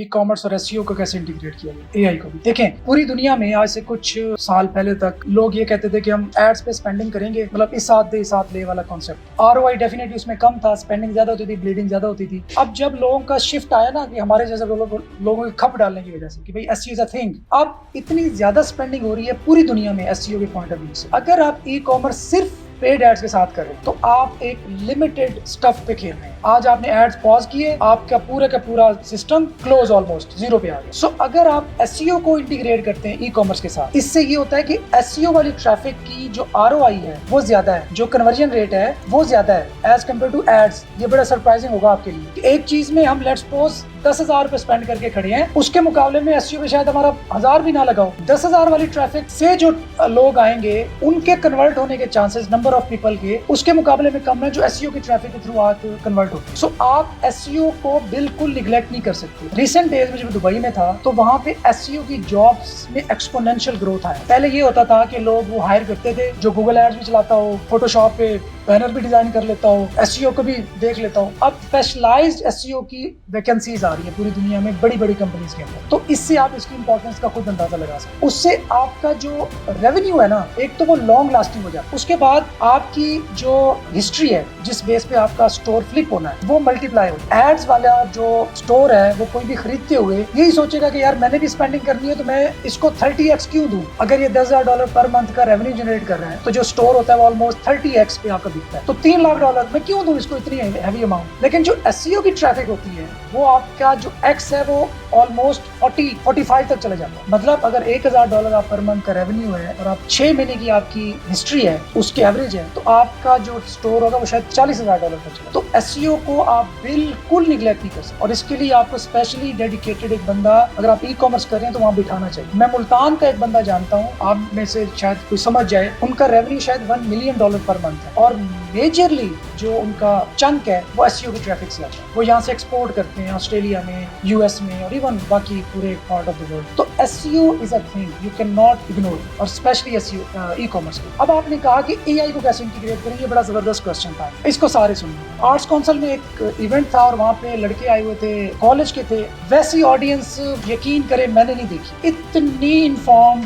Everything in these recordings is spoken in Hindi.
ई कॉमर्स और एसईओ को कैसे इंटीग्रेट किया गया, एआई को भी। देखें, पूरी दुनिया में आज से कुछ साल पहले तक लोग ये कहते थे कि हम एड्स पे स्पेंडिंग करेंगे, मतलब इस साथ दे इस साथ ले वाला कॉन्सेप्ट। आरओआई डेफिनेटली उसमें कम था, स्पेंडिंग ज्यादा होती थी, ब्लीडिंग ज्यादा होती थी। अब जब लोगों का शिफ्ट आया ना कि हमारे जैसे लोगों की खप डालने की वजह से कि भाई एसईओ इज अ थिंग, अब इतनी ज्यादा स्पेंडिंग हो रही है पूरी दुनिया में एसईओ के पॉइंट ऑफ व्यू से। अगर आप ई कॉमर्स सिर्फ पेड एड्स के साथ कर रहे हैं तो आप एक लिमिटेड स्टफ पे खेल रहे हैं। आज आपने एड्स पॉज किए, आपका पूरा का पूरा सिस्टम क्लोज ऑलमोस्ट जीरो पे आ गया। सो अगर आप एसईओ को इंटीग्रेट करते हैं ई कॉमर्स के साथ, इससे ये होता है कि एसईओ वाली ट्रैफिक की जो आरओआई है वो ज्यादा है, जो कन्वर्जन रेट है वो ज्यादा है एज कम्पेयर टू एड्स। ये बड़ा सरप्राइजिंग होगा आपके लिए। एक चीज में हम लेट्स सपोज 10,000 रुपए स्पेंड करके खड़े हैं, उसके मुकाबले में एसईओ में शायद हमारा 1000 भी ना लगाओ। 10,000 वाली ट्रैफिक से जो लोग आएंगे उनके कन्वर्ट होने के चांसेस नंबर ऑफ पीपल के उसके मुकाबले में कम है जो एसईओ की ट्रैफिक के थ्रू कन्वर्ट होते हैं। सो आप एसईओ को बिल्कुल निगलेक्ट नहीं कर सकते। रिसेंट डेज में जब दुबई में था तो वहां पे एसईओ की जॉब्स में एक्सपोनेंशियल ग्रोथ आया। पहले ये होता था कि लोग वो हायर करते थे जो गूगल एड्स भी चलाता हो, फोटोशॉप पे बैनर भी डिजाइन कर लेता हो, एसईओ को भी देख लेता हूँ। अब स्पेशलाइज्ड एसईओ की वैकेंसीज आ रही है पूरी दुनिया में बड़ी बड़ी कंपनीज के अंदर। तो इससे आप इसकी इंपॉर्टेंस का खुद अंदाजा लगा सकते हैं। उससे आपका जो रेवेन्यू है ना, एक तो वो लॉन्ग लास्टिंग हो जाए, उसके बाद आपकी जो हिस्ट्री है जिस बेस पे आपका स्टोर फ्लिप होना है वो मल्टीप्लाई हो। एड्स वाला जो स्टोर है वो कोई भी खरीदते हुए यही सोचेगा कि यार मैंने भी स्पेंडिंग करनी है तो मैं इसको 30x क्यों दूं। अगर ये $10,000 पर मंथ का रेवेन्यू जनरेट कर रहे हैं तो जो स्टोर होता है वो ऑलमोस्ट 30x पे आपका बिकता है। तो $3 लाख मैं क्यों दूं इसको इतनी हैवी अमाउंट। लेकिन जो एसईओ की ट्रैफिक होती है वो आपका जो एक्स है वो ऑलमोस्ट 40-45 तक चले जाता है। मतलब अगर $1,000 आप पर मंथ का रेवेन्यू है और आप 6 महीने की आपकी हिस्ट्री है उसके एवरेज है तो आपका जो स्टोर होगा वो शायद $40,000 तक चले। तो एसईओ को आप बिल्कुल निगलेक्ट नहीं कर सकते और इसके लिए आपको स्पेशली डेडिकेटेड एक बंदा, अगर आप ई कॉमर्स कर रहे हैं तो वहाँ बिठाना चाहिए। मैं मुल्तान का एक बंदा जानता हूँ, आप में से शायद कोई समझ जाए, उनका रेवेन्यू शायद $1 मिलियन पर मंथ है और मेजरली जो उनका चंक है वो एसईओ की ट्रैफिक से आता है। वो यहाँ से एक्सपोर्ट करते हैं ऑस्ट्रेलिया में, यूएस में और इवन बाकी पूरे पार्ट ऑफ द वर्ल्ड। तो SEO is a thing you can not ignore और स्पेशली एसईओ ई कॉमर्स की। अब आपने कहा कि एआई को कैसे इंटीग्रेट करें, ये बड़ा जबरदस्त क्वेश्चन था। इसको सारे सुनिए। आर्ट्स काउंसिल में एक इवेंट था और वहाँ पे लड़के आए हुए थे, कॉलेज के थे। वैसी ऑडियंस यकीन करें मैंने नहीं देखी। इतनी इन्फॉर्म्ड,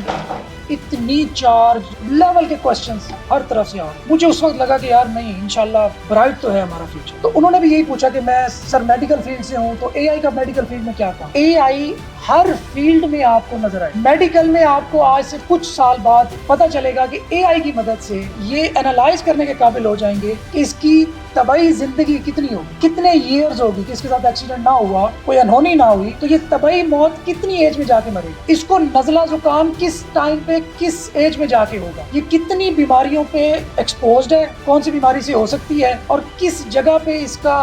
इतनी चार्ज लेवल के क्वेश्चंस हर तरफ से आ रहे। मुझे उस वक्त लगा कि यार नहीं, इंशाल्लाह ब्राइट तो है हमारा फ्यूचर। तो उन्होंने भी यही पूछा कि मैं सर मेडिकल फील्ड से हूँ तो एआई का मेडिकल फील्ड में क्या काम। एआई हर फील्ड में आपको नजर आए। मेडिकल में आपको आज से कुछ साल बाद पता चलेगा कि एआई की मदद से ये एनालाइज करने के काबिल हो जाएंगे कि इसकी तबाही जिंदगी कितनी होगी, कितने ईयर्स होगी, कि इसके साथ एक्सीडेंट ना हुआ, कोई अनहोनी ना हुई तो ये तबाही मौत कितनी एज में जाके मरेगा, इसको नजला जुकाम किस टाइम पे किस एज में जाके होगा, ये कितनी बीमारियों पे एक्सपोज्ड है, कौन सी बीमारी से हो सकती है और किस जगह पे इसका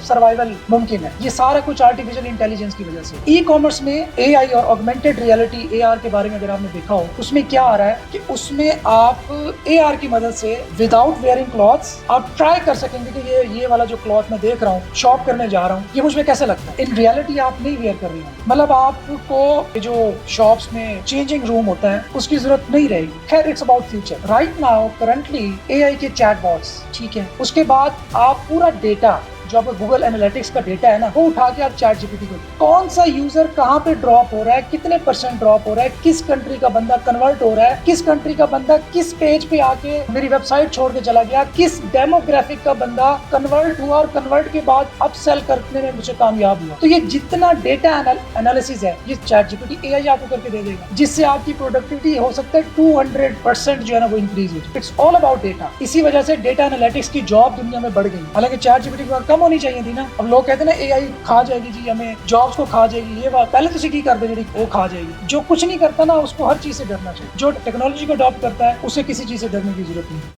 सर्वाइवल मुमकिन है। ये सारा कुछ आर्टिफिशियल इंटेलिजेंस की वजह से। ई कॉमर्स में एआई और ऑगमेंटेड रियलिटी एआर के बारे में अगर आपने देखा हो, उसमें क्या आ रहा है कि उसमें आप एआर की मदद से विदाउट वेयरिंग क्लॉथ्स आप ट्राई कर सकेंगे कि ये वाला जो क्लॉथ मैं देख रहा हूँ, शॉप करने जा रहा हूँ, ये मुझ में कैसे लगता है। इन रियलिटी आप नहीं वेयर कर रही हैं, मतलब आपको जो शॉप्स में चेंजिंग रूम होता है उसकी जरूरत नहीं रहेगी। खैर, it's about future. Right now currently AI के चैटबॉट्स, ठीक है, उसके बाद आप पूरा डेटा जो आपका गूगल एनालिटिक्स का डेटा है ना वो उठा के आप चैट जीपीटी को, कौन सा यूजर कहाँ पे ड्रॉप हो रहा है, कितने % ड्रॉप हो रहा है, किस कंट्री का बंदा कन्वर्ट हो रहा है, किस कंट्री का बंदा किस पेज पे आके मेरी वेबसाइट छोड़ के चला गया, किस डेमोग्राफिक का बंदा कन्वर्ट हुआ और कन्वर्ट के बाद अपसेल करने में मुझे कामयाब हुआ। तो ये जितना डेटा एनालिसिस है ये चैट जीपीटी एआई आपको करके दे देगा, जिससे आपकी प्रोडक्टिविटी हो सकता है 200% जो है ना वो इंक्रीज हो जाए। It's all about data. इसी वजह से डेटा एनालिटिक्स की जॉब दुनिया में बढ़ गई। हालांकि चैट जीपीटी की कम होनी चाहिए थी ना। अब लोग कहते हैं ना एआई खा जाएगी जी, हमें जॉब्स को खा जाएगी, ये बात पहले तो सीखी कर दे जी वो खा जाएगी। जो कुछ नहीं करता ना उसको हर चीज से डरना चाहिए। जो टेक्नोलॉजी को अडॉप्ट करता है उसे किसी चीज से डरने की जरूरत नहीं।